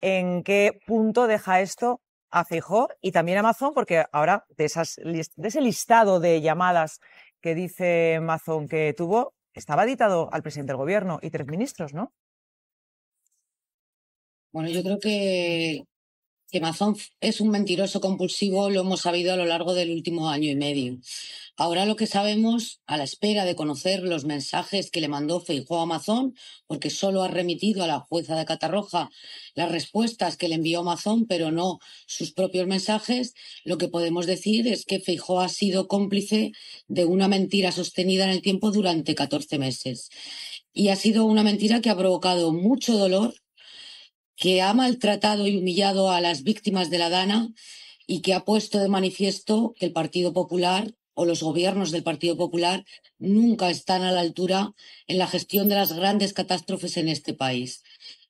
en qué punto deja esto a Feijóo y también a Mazón, porque ahora de ese listado de llamadas que dice Mazón que tuvo, estaba editado al presidente del gobierno y 3 ministros, ¿no? Bueno, yo creo que Mazón es un mentiroso compulsivo, lo hemos sabido a lo largo del último año y medio. Ahora lo que sabemos, a la espera de conocer los mensajes que le mandó Feijóo a Mazón, porque solo ha remitido a la jueza de Catarroja las respuestas que le envió Mazón, pero no sus propios mensajes, lo que podemos decir es que Feijóo ha sido cómplice de una mentira sostenida en el tiempo durante 14 meses. Y ha sido una mentira que ha provocado mucho dolor, que ha maltratado y humillado a las víctimas de la Dana y que ha puesto de manifiesto que el Partido Popular o los gobiernos del Partido Popular nunca están a la altura en la gestión de las grandes catástrofes en este país.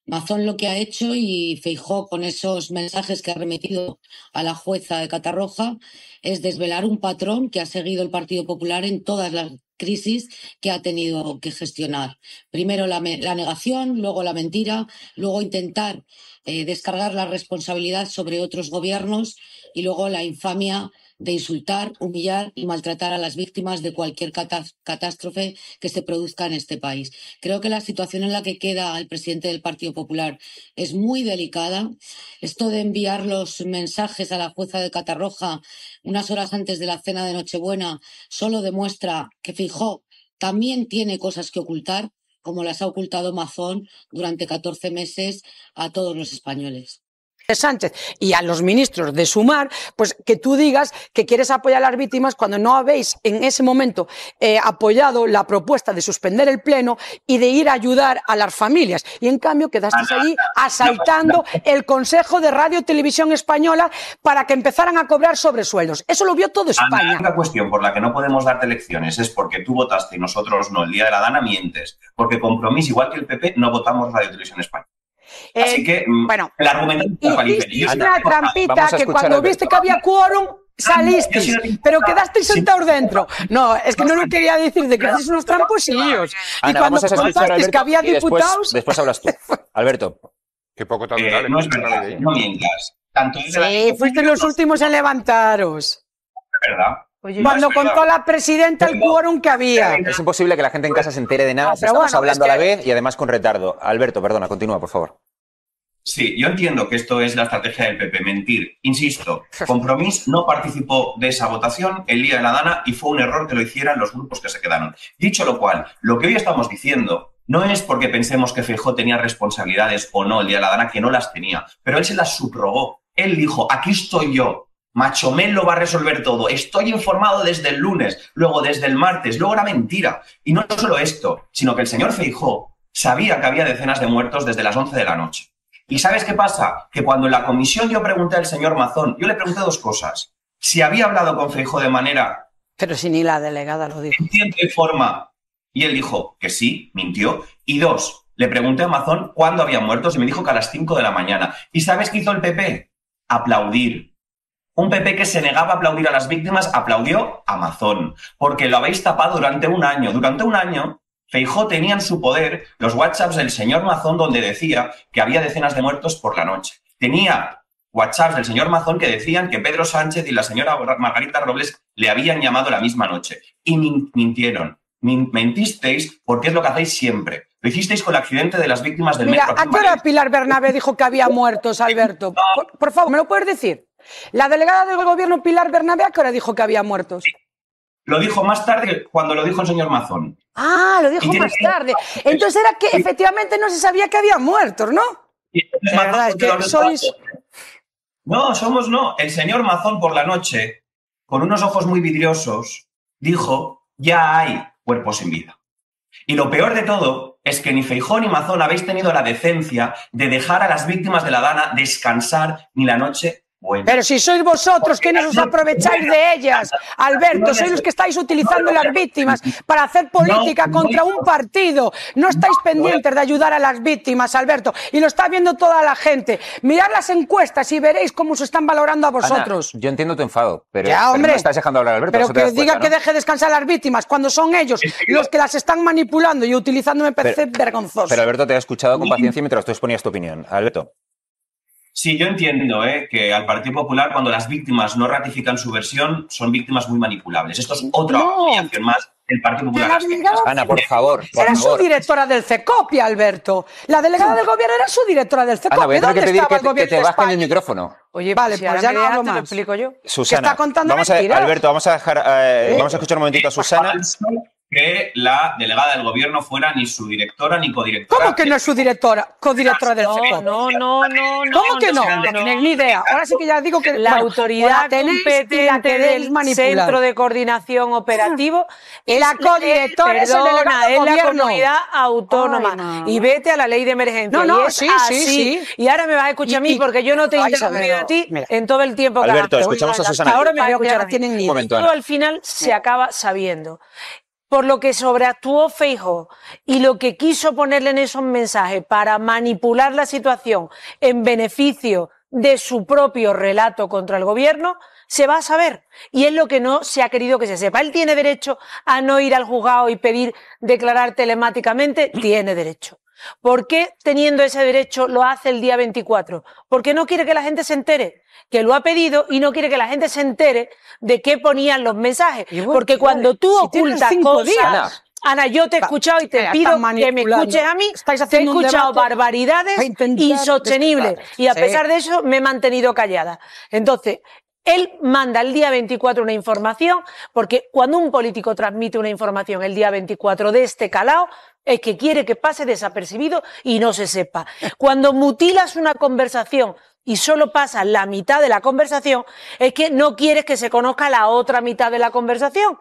Mazón lo que ha hecho, y Feijóo con esos mensajes que ha remitido a la jueza de Catarroja, es desvelar un patrón que ha seguido el Partido Popular en todas las crisis que ha tenido que gestionar. Primero la negación, luego la mentira, luego intentar descargar la responsabilidad sobre otros gobiernos y luego la infamia de insultar, humillar y maltratar a las víctimas de cualquier catástrofe que se produzca en este país. Creo que la situación en la que queda el presidente del Partido Popular es muy delicada. Esto de enviar los mensajes a la jueza de Catarroja unas horas antes de la cena de Nochebuena solo demuestra que Feijóo también tiene cosas que ocultar, como las ha ocultado Mazón durante 14 meses a todos los españoles. Sánchez y a los ministros de Sumar, pues que tú digas que quieres apoyar a las víctimas cuando no habéis en ese momento apoyado la propuesta de suspender el pleno y de ir a ayudar a las familias. Y en cambio quedasteis allí asaltando el Consejo de Radio y Televisión Española para que empezaran a cobrar sobresueldos. Eso lo vio todo España. La única cuestión por la que no podemos darte lecciones es porque tú votaste y nosotros no. El día de la Dana mientes. Porque Compromís, igual que el PP, no votamos Radio y Televisión Española. Así que bueno, el argumento hiciste una trampita que cuando viste que había quórum salisteis, pero quedasteis sentados dentro. No, es que no lo quería decir, de que hacéis unos tramposillos. Y cuando contasteis que había diputados... Después hablas tú, Alberto. Qué poco tan vale, no es verdad, no mientas. Tanto sí, fuisteis los últimos en levantaros. Es verdad. Oye, cuando contó la presidenta el quórum que había. Es imposible que la gente en casa se entere de nada. Estamos hablando a la vez y además con retardo. Alberto, perdona, continúa, por favor. Sí, yo entiendo que esto es la estrategia del PP, mentir. Insisto, Compromís no participó de esa votación el día de la Dana y fue un error que lo hicieran los grupos que se quedaron. Dicho lo cual, lo que hoy estamos diciendo no es porque pensemos que Feijóo tenía responsabilidades o no el día de la Dana, que no las tenía, pero él se las subrogó. Él dijo, aquí estoy yo, Machomel lo va a resolver todo, estoy informado desde el lunes, luego desde el martes, luego era mentira. Y no solo esto, sino que el señor Feijóo sabía que había decenas de muertos desde las 11 de la noche. ¿Y sabes qué pasa? Que cuando en la comisión yo pregunté al señor Mazón, yo le pregunté 2 cosas. Si había hablado con Feijóo de manera... Pero si ni la delegada lo dijo. En tiempo y forma. Y él dijo que sí, mintió. Y 2, le pregunté a Mazón cuándo había muertos y me dijo que a las 5 de la mañana. ¿Y sabes qué hizo el PP? Aplaudir. Un PP que se negaba a aplaudir a las víctimas aplaudió a Mazón. Porque lo habéis tapado durante un año. Durante un año... Feijóo tenía en su poder los WhatsApps del señor Mazón donde decía que había decenas de muertos por la noche. Tenía WhatsApps del señor Mazón que decían que Pedro Sánchez y la señora Margarita Robles le habían llamado la misma noche. Y mintieron. Mentisteis porque es lo que hacéis siempre. Lo hicisteis con el accidente de las víctimas del metro. ¿A qué hora Pilar Bernabé dijo que había muertos, Alberto? Por favor, ¿me lo puedes decir? La delegada del gobierno Pilar Bernabé, ¿a qué hora dijo que había muertos? Sí. Lo dijo más tarde cuando lo dijo el señor Mazón. Ah, lo dijo más tarde. Entonces era que efectivamente no se sabía que había muertos, ¿no? La verdad es que sois... No, somos no. El señor Mazón por la noche, con unos ojos muy vidriosos, dijo, ya hay cuerpos sin vida. Y lo peor de todo es que ni Feijóo ni Mazón habéis tenido la decencia de dejar a las víctimas de la Dana descansar ni la noche. Bueno. Pero si sois vosotros quienes os aprovecháis de ellas, Alberto, sois los que estáis utilizando las víctimas para hacer política contra un partido. No estáis pendientes de ayudar a las víctimas, Alberto, y lo está viendo toda la gente. Mirad las encuestas y veréis cómo se están valorando a vosotros. Ana, yo entiendo tu enfado, pero, ya, hombre, pero no estás dejando hablar a Alberto. Pero que diga cuenta, ¿no? Que deje descansar a las víctimas cuando son ellos los que las están manipulando y utilizando me parece vergonzoso. Pero Alberto te ha escuchado con paciencia mientras tú exponías tu opinión. Alberto. Sí, yo entiendo que al Partido Popular, cuando las víctimas no ratifican su versión, son víctimas muy manipulables. Esto es otra afiliación más del Partido Popular. Ana, por favor. Era su directora del CECOPI, Alberto. La delegada del gobierno era su directora del CECOPI. Ana, voy a tener que pedir que te bajen el de micrófono. Oye, vale, pues ya no hablo más. Te lo explico yo. Susana, ¿Qué está contando Alberto, vamos a dejar, vamos a escuchar un momentito a Susana. Que la delegada del gobierno fuera ni su directora ni codirectora. ¿Cómo que no es su directora? Codirectora del CECOPI. No. ¿Cómo que no? No tienes ni idea. Ahora sí que ya digo que la autoridad competente del Centro de Coordinación Operativo es la codirectora, es la comunidad autónoma. Y vete a la ley de emergencia. Sí. Y ahora me vas a escuchar a mí porque yo no te he interrumpido a ti en todo el tiempo que Alberto, escuchamos a Susana. Ahora me voy a escuchar a ti. Todo al final se acaba sabiendo. Por lo que sobreactuó Feijóo y lo que quiso ponerle en esos mensajes para manipular la situación en beneficio de su propio relato contra el gobierno, se va a saber. Y es lo que no se ha querido que se sepa. Él tiene derecho a no ir al juzgado y pedir declarar telemáticamente. Tiene derecho. ¿Por qué, teniendo ese derecho, lo hace el día 24? Porque no quiere que la gente se entere que lo ha pedido y no quiere que la gente se entere de qué ponían los mensajes. Porque cuando tú ocultas cosas... Ana, yo te he escuchado y te pido que me escuches a mí. Te he escuchado barbaridades insostenibles y a pesar de eso me he mantenido callada. Entonces... Él manda el día 24 una información, porque cuando un político transmite una información el día 24 de este calao, es que quiere que pase desapercibido y no se sepa. Cuando mutilas una conversación y solo pasa la mitad de la conversación, es que no quieres que se conozca la otra mitad de la conversación.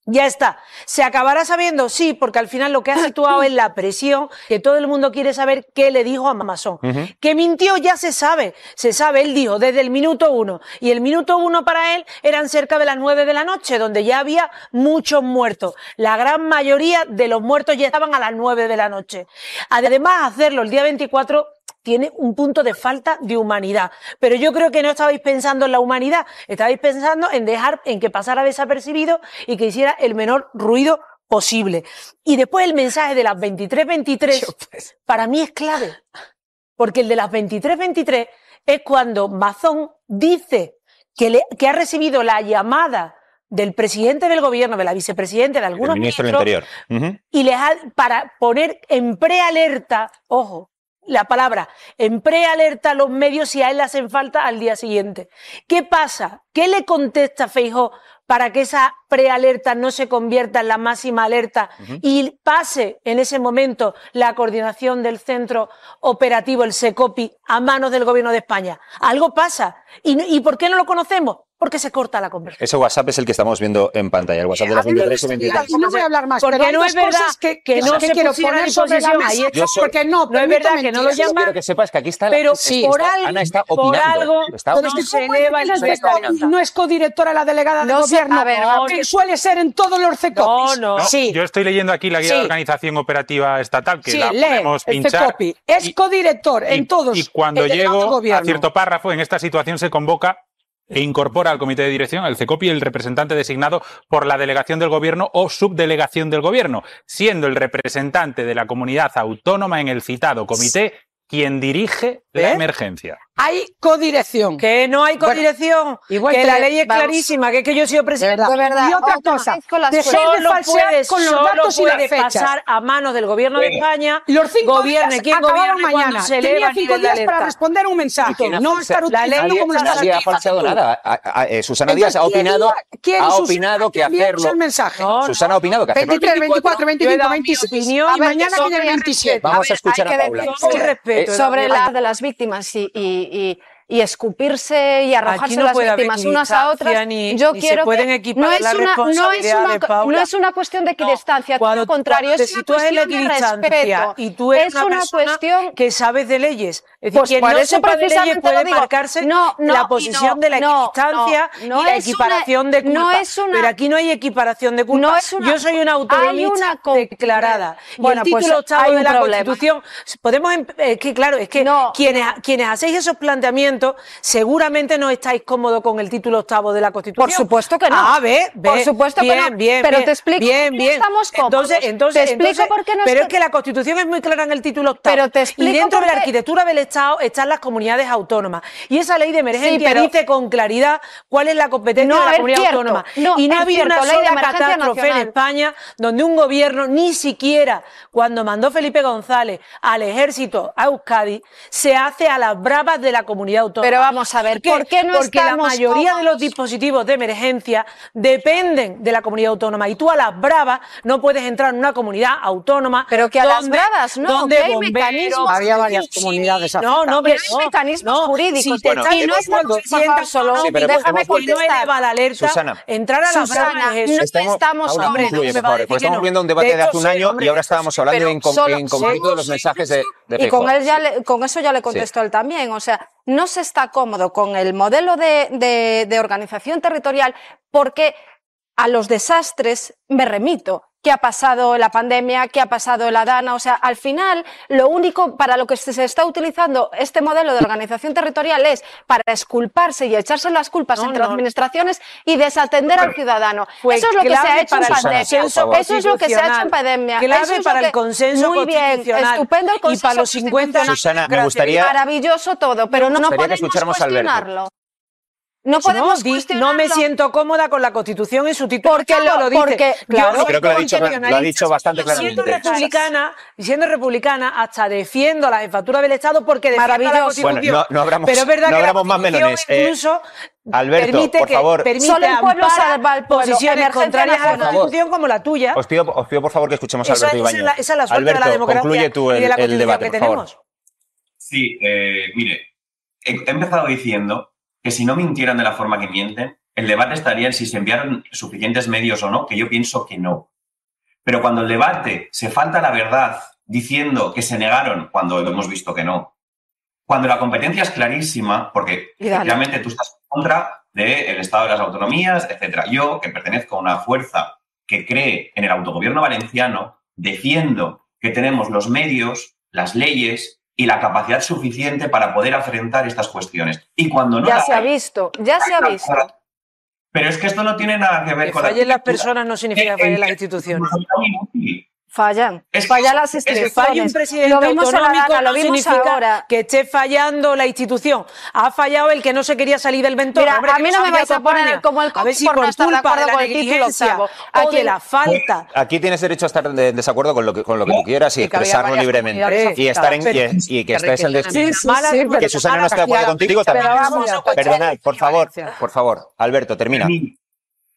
Ya está. ¿Se acabará sabiendo? Sí, porque al final lo que ha situado es la presión, que todo el mundo quiere saber qué le dijo a Masón. Que mintió ya se sabe, él dijo desde el minuto 1, y el minuto 1 para él eran cerca de las 9 de la noche, donde ya había muchos muertos. La gran mayoría de los muertos ya estaban a las 9 de la noche. Además, hacerlo el día 24 tiene un punto de falta de humanidad. Pero yo creo que no estabais pensando en la humanidad, estabais pensando en que pasara desapercibido y que hiciera el menor ruido posible. Y después el mensaje de las 23:23 para mí es clave, porque el de las 23:23 es cuando Mazón dice que ha recibido la llamada del presidente del gobierno, de la vicepresidenta, de algunos ministros del Interior, y les ha, para poner en prealerta, ojo, la palabra, en prealerta a los medios si a él le hacen falta al día siguiente. ¿Qué pasa? ¿Qué le contesta Feijóo para que esa prealerta no se convierta en la máxima alerta y pase en ese momento la coordinación del centro operativo, el SECOPI, a manos del gobierno de España? Algo pasa. ¿Y por qué no lo conocemos? Porque se corta la conversación. Ese WhatsApp es el que estamos viendo en pantalla, el WhatsApp de las 23 y 23. No voy a hablar más, porque no es verdad que no se quiero poner sobre la mesa, porque no es verdad que no lo llaman. Quiero que sepas que aquí está pero Ana está opinando. Por algo no se eleva el no es codirectora la delegada de gobierno, que suele ser en todos los CECOPIs. No, sí. Yo estoy leyendo aquí la guía de organización operativa estatal, que la podemos pinchar. Es codirector en todos. Y cuando llego a cierto párrafo, en esta situación se convoca e incorpora al comité de dirección, al CECOPI, el representante designado por la delegación del gobierno o subdelegación del gobierno, siendo el representante de la comunidad autónoma en el citado comité quien dirige la emergencia. Hay codirección. Que no hay codirección. Igual que la ley es clarísima, que es que yo he sido presidente. De verdad. Y otra cosa, solo puede pasar a manos del gobierno de España. Los 5 días quien acabaron mañana. Tenía 5 días para responder un mensaje. No estar utilizando como estás aquí. Nadie ha falseado nada. Susana Díaz ha opinado que hacerlo. Susana ha opinado que hacerlo. 23, 24, 25, 26. Y mañana que el 27. Vamos a escuchar a Paula. Sobre la de las víctimas y escupirse y arrojarse las víctimas unas a otras. Yo quiero que no es una cuestión de equidistancia, todo lo contrario, es una cuestión de respeto. Y tú eres una persona que sabes de leyes. Es decir, quien no sepa de leyes puede marcarse la posición de la equidistancia y la equiparación de culpa. Pero aquí no hay equiparación de culpa. Yo soy una autonomista declarada. Bueno, y el título octavo de la Constitución, podemos, claro, es que quienes hacéis esos planteamientos procedimiento, seguramente no estáis cómodos con el título 8º de la Constitución. Por supuesto que no. Ah, ve, por supuesto que no. Pero te explico por qué estamos cómodos. Entonces, por qué no. Pero es que la Constitución es muy clara en el título 8º. Pero te explico. Y dentro de la arquitectura del Estado están las comunidades autónomas. Y esa ley de emergencia dice con claridad cuál es la competencia de la comunidad autónoma. Y no ha habido una sola catástrofe en España donde un gobierno, ni siquiera cuando mandó Felipe González al ejército a Euskadi, se hace a las bravas de la comunidad autónoma. Pero vamos a ver, ¿por qué no Porque la mayoría de los dispositivos de emergencia dependen de la comunidad autónoma y tú a las bravas no puedes entrar en una comunidad autónoma. Pero que a las bravas no, donde hay mecanismos. Había varias comunidades. No, pero hay mecanismos jurídicos. Si y no estamos solo, déjame contestar. No eleva la alerta, Susana, entrar a las bravas es eso. Estamos viendo un debate de hace un año y ahora estábamos hablando en concreto de los mensajes de Feijóo. Y con eso ya le contestó él también. O sea, no se está cómodo con el modelo de organización territorial porque a los desastres me remito. ¿Qué ha pasado en la pandemia? ¿Qué ha pasado en la DANA? O sea, al final, lo único para lo que se está utilizando este modelo de organización territorial es para exculparse y echarse las culpas entre administraciones y desatender al ciudadano. Eso es lo que se ha hecho en pandemia. Eso es lo que se ha hecho en pandemia. Clave para el consenso muy bien, estupendo el consenso. Y para los 50 Susana, me gustaría... Maravilloso todo, pero no podemos cuestionarlo. No podemos no me siento cómoda con la Constitución en su título. Porque lo dice. Claro, creo que lo ha dicho bastante claramente. Siendo republicana, hasta defiendo la jefatura del Estado porque defiendo la Constitución. Bueno, no abramos, pero es verdad no que abramos más melones. Incluso Alberto, por favor. Solo el pueblo salva al pueblo. Posiciones contrarias a la Constitución como la tuya. Os pido por favor que escuchemos a Alberto Ibáñez. Esa es la suerte de la democracia concluye tú y de la el debate, que por tenemos. favor. Sí, mire, he empezado diciendo que si no mintieran de la forma que mienten, el debate estaría en si se enviaron suficientes medios o no, que yo pienso que no. Pero cuando el debate se falta la verdad diciendo que se negaron cuando hemos visto que no, cuando la competencia es clarísima, porque efectivamente tú estás en contra del Estado de las autonomías, etcétera. Yo, que pertenezco a una fuerza que cree en el autogobierno valenciano, defiendo que tenemos los medios, las leyes y la capacidad suficiente para poder afrontar estas cuestiones. Y cuando no ya se ha visto. Pero es que esto no tiene nada que ver con... Que fallen las personas no significa que fallen las instituciones. Fallan las instituciones. Que falle un presidente autonómico no significa que esté fallando la institución. Ha fallado el que no se quería salir del Ventorro. Mira, a mí no me vais a poner como el cox por no estar de acuerdo con el título octavo. O de la falta. Aquí tienes derecho a estar en desacuerdo con lo que tú quieras y expresarlo libremente. Y que estés en que Susana no esté de acuerdo contigo también. Perdonad, por favor. Alberto, termina.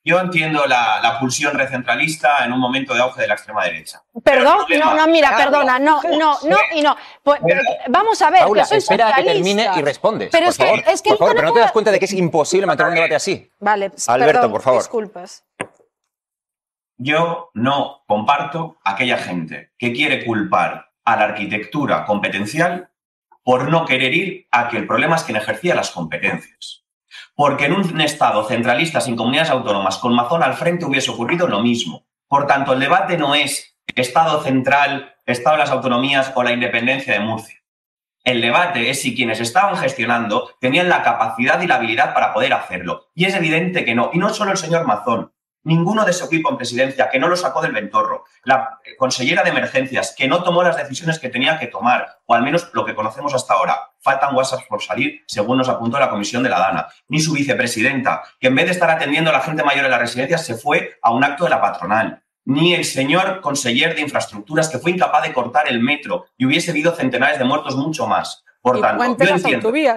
Yo entiendo la pulsión recentralista en un momento de auge de la extrema derecha. Perdón, perdona, no. Pues, vamos a ver, Paula, que soy espera a que termine y respondes. Pero por favor, pero no te das cuenta de que es imposible mantener un debate así. Vale, Alberto, por favor. Disculpas. Yo no comparto a aquella gente que quiere culpar a la arquitectura competencial por no querer ir a que el problema es quien ejercía las competencias. Porque en un Estado centralista sin comunidades autónomas, con Mazón al frente, hubiese ocurrido lo mismo. Por tanto, el debate no es Estado central, Estado de las autonomías o la independencia de Murcia. El debate es si quienes estaban gestionando tenían la capacidad y la habilidad para poder hacerlo. Y es evidente que no. Y no solo el señor Mazón. Ninguno de su equipo en presidencia, que no lo sacó del Ventorro. La consellera de emergencias, que no tomó las decisiones que tenía que tomar, o al menos lo que conocemos hasta ahora. Faltan WhatsApp por salir, según nos apuntó la comisión de la DANA. Ni su vicepresidenta, que en vez de estar atendiendo a la gente mayor en las residencias, se fue a un acto de la patronal. Ni el señor conseller de infraestructuras, que fue incapaz de cortar el metro y hubiese habido centenares de muertos, mucho más. Por tanto, yo entiendo que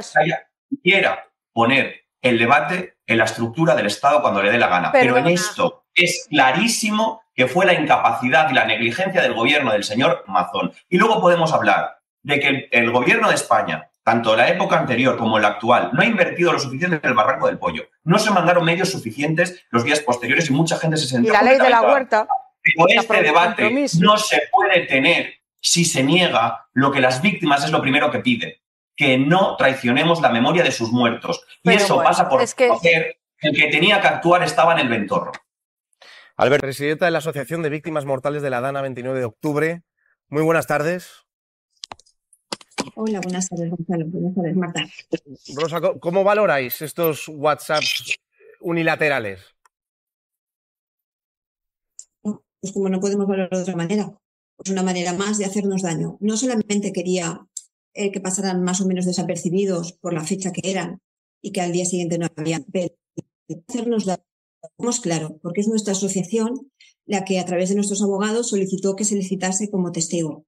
quiera poner el debate en la estructura del Estado cuando le dé la gana. Pero en esto es clarísimo que fue la incapacidad y la negligencia del gobierno del señor Mazón. Y luego podemos hablar de que el gobierno de España, tanto en la época anterior como en la actual, no ha invertido lo suficiente en el Barranco del Pollo. No se mandaron medios suficientes los días posteriores y mucha gente se sentó... Y la ley de la huerta. Pero este debate no se puede tener si se niega lo que las víctimas es lo primero que piden. Que no traicionemos la memoria de sus muertos. Y pero eso pasa por conocer que el que tenía que actuar estaba en el Ventorro. Alberto, presidenta de la Asociación de Víctimas Mortales de la DANA, 29 de octubre. Muy buenas tardes. Hola, buenas tardes, Gonzalo. Buenas tardes, Marta. Rosa, ¿cómo valoráis estos WhatsApps unilaterales? Pues como no podemos valorar de otra manera, pues una manera más de hacernos daño. No solamente quería que pasaran más o menos desapercibidos por la fecha que eran y que al día siguiente no había, pero hacernos daño. Claro, porque es nuestra asociación la que a través de nuestros abogados solicitó que se le citase como testigo.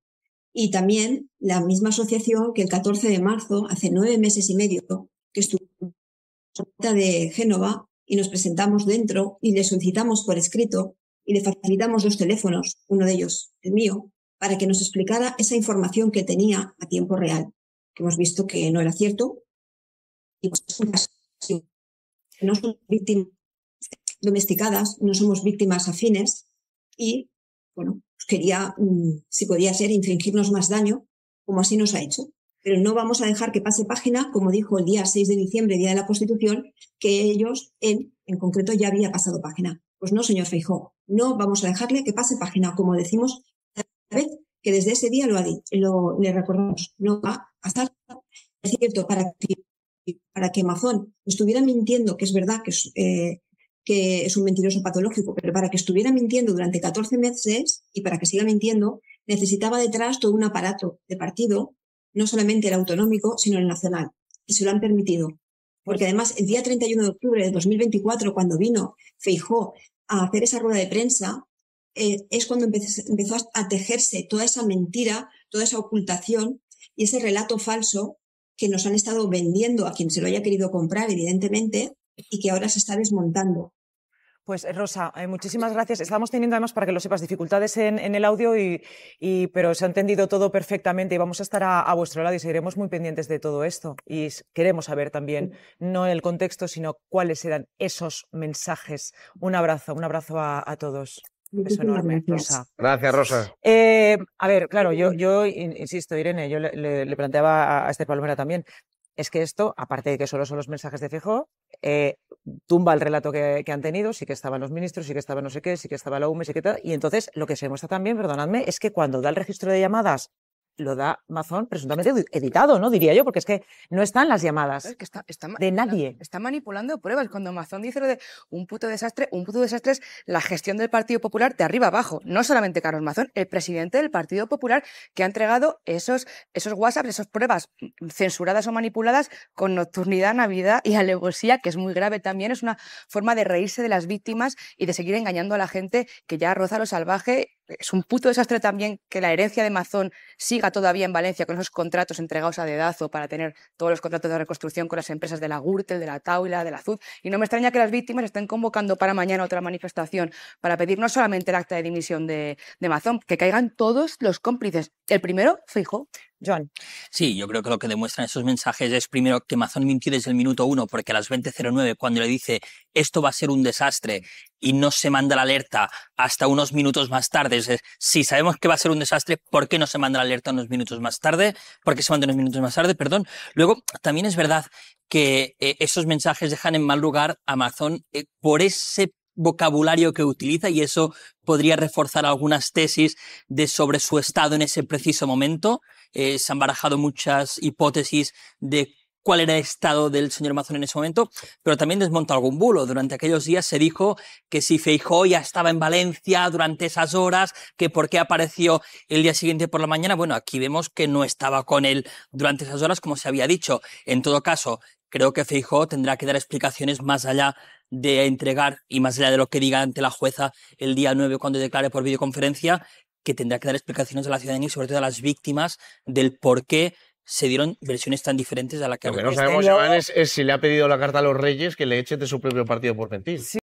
Y también la misma asociación que el 14 de marzo, hace 9 meses y medio, que estuvo en la de Génova y nos presentamos dentro y le solicitamos por escrito y le facilitamos 2 teléfonos, uno de ellos el mío, para que nos explicara esa información que tenía a tiempo real, que hemos visto que no era cierto. Y pues, no somos víctimas domesticadas, no somos víctimas afines y, bueno, quería, si podía ser, infringirnos más daño, como así nos ha hecho. Pero no vamos a dejar que pase página, como dijo el día 6 de diciembre, Día de la Constitución, que él en concreto ya había pasado página. Pues no, señor Feijóo, no vamos a dejarle que pase página, como decimos cada vez que desde ese día le recordamos. No va a pasar. Es cierto, para que Mazón estuviera mintiendo, que es verdad que es un mentiroso patológico, pero para que estuviera mintiendo durante 14 meses y para que siga mintiendo, necesitaba detrás todo un aparato de partido, no solamente el autonómico, sino el nacional, y se lo han permitido. Porque además, el día 31 de octubre de 2024, cuando vino Feijóo a hacer esa rueda de prensa, es cuando empezó a tejerse toda esa mentira, toda esa ocultación y ese relato falso que nos han estado vendiendo a quien se lo haya querido comprar, evidentemente, y que ahora se está desmontando. Pues Rosa, muchísimas gracias. Estamos teniendo además, para que lo sepas, dificultades en el audio, pero se ha entendido todo perfectamente y vamos a estar a vuestro lado y seguiremos muy pendientes de todo esto. Y queremos saber también, no el contexto, sino cuáles eran esos mensajes. Un abrazo a todos. Beso enorme, Rosa. Gracias, Rosa. A ver, claro, yo insisto, Irene, yo le planteaba a Esther Palomera también, es que esto, aparte de que solo son los mensajes de Feijóo, tumba el relato que han tenido, sí que estaban los ministros, sí que estaba no sé qué, sí que estaba la UME, sí que tal, y entonces lo que se demuestra también, perdonadme, es que cuando da el registro de llamadas, lo da Mazón presuntamente editado, ¿no? Diría yo, porque es que no están las llamadas de nadie. Está manipulando pruebas. Cuando Mazón dice lo de un puto desastre es la gestión del Partido Popular de arriba abajo. No solamente Carlos Mazón, el presidente del Partido Popular, que ha entregado esos WhatsApp, esas pruebas censuradas o manipuladas con nocturnidad, navidad y alevosía, que es muy grave también. Es una forma de reírse de las víctimas y de seguir engañando a la gente que ya roza lo salvaje. Es un puto desastre también que la herencia de Mazón siga todavía en Valencia con esos contratos entregados a dedazo para tener todos los contratos de reconstrucción con las empresas de la Gürtel, de la Taula, de la Zud. Y no me extraña que las víctimas estén convocando para mañana otra manifestación para pedir no solamente el acta de dimisión de Mazón, que caigan todos los cómplices. El primero, Feijóo. Joan. Sí, yo creo que lo que demuestran esos mensajes es primero que Mazón mintió desde el minuto 1, porque a las 20:09, cuando le dice esto va a ser un desastre y no se manda la alerta hasta unos minutos más tarde, es decir, si sabemos que va a ser un desastre, ¿por qué no se manda la alerta unos minutos más tarde? ¿Por qué se manda unos minutos más tarde? Perdón. Luego, también es verdad que esos mensajes dejan en mal lugar a Mazón por ese vocabulario que utiliza, y eso podría reforzar algunas tesis sobre su estado en ese preciso momento. Se han barajado muchas hipótesis de cuál era el estado del señor Mazón en ese momento, pero también desmonta algún bulo. Durante aquellos días se dijo que si Feijóo ya estaba en Valencia durante esas horas, que por qué apareció el día siguiente por la mañana. Bueno, aquí vemos que no estaba con él durante esas horas, como se había dicho. En todo caso, creo que Feijóo tendrá que dar explicaciones más allá de entregar y más allá de lo que diga ante la jueza el día 9 cuando declare por videoconferencia, que tendrá que dar explicaciones a la ciudadanía y sobre todo a las víctimas del por qué se dieron versiones tan diferentes a la que... Lo que no sabemos, Joan, es si le ha pedido la carta a los Reyes que le echen de su propio partido por mentir. Sí.